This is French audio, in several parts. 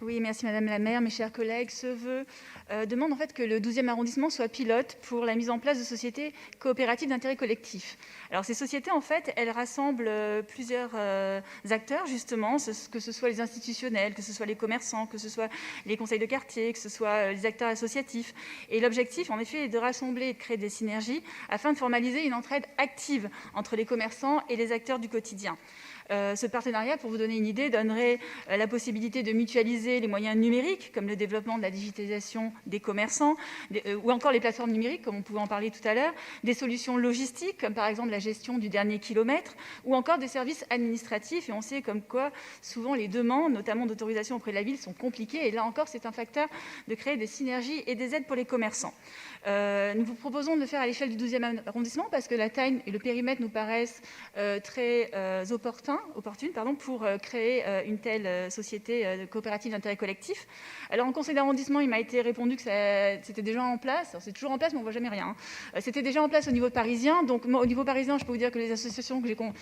Oui, merci Madame la maire, mes chers collègues. Ce vœu demande en fait que le 12e arrondissement soit pilote pour la mise en place de sociétés coopératives d'intérêt collectif. Alors ces sociétés, en fait, elles rassemblent plusieurs acteurs, justement, que ce soit les institutionnels, que ce soit les commerçants, que ce soit les conseils de quartier, que ce soit les acteurs associatifs. Et l'objectif, en effet, est de rassembler et de créer des synergies afin de formaliser une entraide active entre les commerçants et les acteurs du quotidien. Ce partenariat, pour vous donner une idée, donnerait la possibilité de mutualiser les moyens numériques, comme le développement de la digitalisation des commerçants, ou encore les plateformes numériques, comme on pouvait en parler tout à l'heure, des solutions logistiques, comme par exemple la gestion du dernier kilomètre, ou encore des services administratifs. Et on sait comme quoi, souvent, les demandes, notamment d'autorisation auprès de la ville, sont compliquées. Et là encore, c'est un facteur de créer des synergies et des aides pour les commerçants. Nous vous proposons de le faire à l'échelle du 12e arrondissement parce que la taille et le périmètre nous paraissent très opportunes pour créer une telle société coopérative d'intérêt collectif. Alors en conseil d'arrondissement, il m'a été répondu que c'était déjà en place. Alors, c'est toujours en place, mais on ne voit jamais rien. C'était déjà en place au niveau parisien. Donc moi, au niveau parisien, je peux vous dire que les associations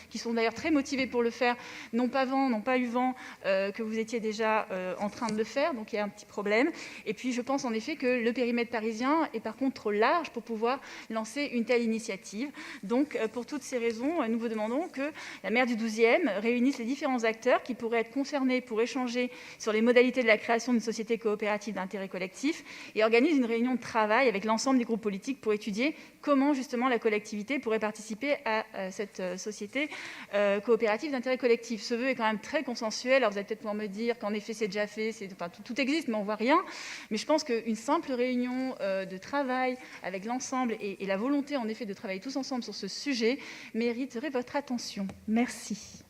qui sont d'ailleurs très motivées pour le faire n'ont pas eu vent que vous étiez déjà en train de le faire. Donc il y a un petit problème. Et puis je pense en effet que le périmètre parisien est par contre trop large pour pouvoir lancer une telle initiative. Donc pour toutes ces raisons, nous vous demandons que la maire du 12e réunisse les différents acteurs qui pourraient être concernés pour échanger sur les modalités de la création d'une société coopérative d'intérêt collectif et organise une réunion de travail avec l'ensemble des groupes politiques pour étudier comment justement la collectivité pourrait participer à cette société coopérative d'intérêt collectif. Ce vœu est quand même très consensuel. Alors vous allez peut-être pouvoir me dire qu'en effet c'est déjà fait, tout existe mais on ne voit rien. Mais je pense qu'une simple réunion de travail avec l'ensemble et la volonté en effet de travailler tous ensemble sur ce sujet mériterait votre attention. Merci.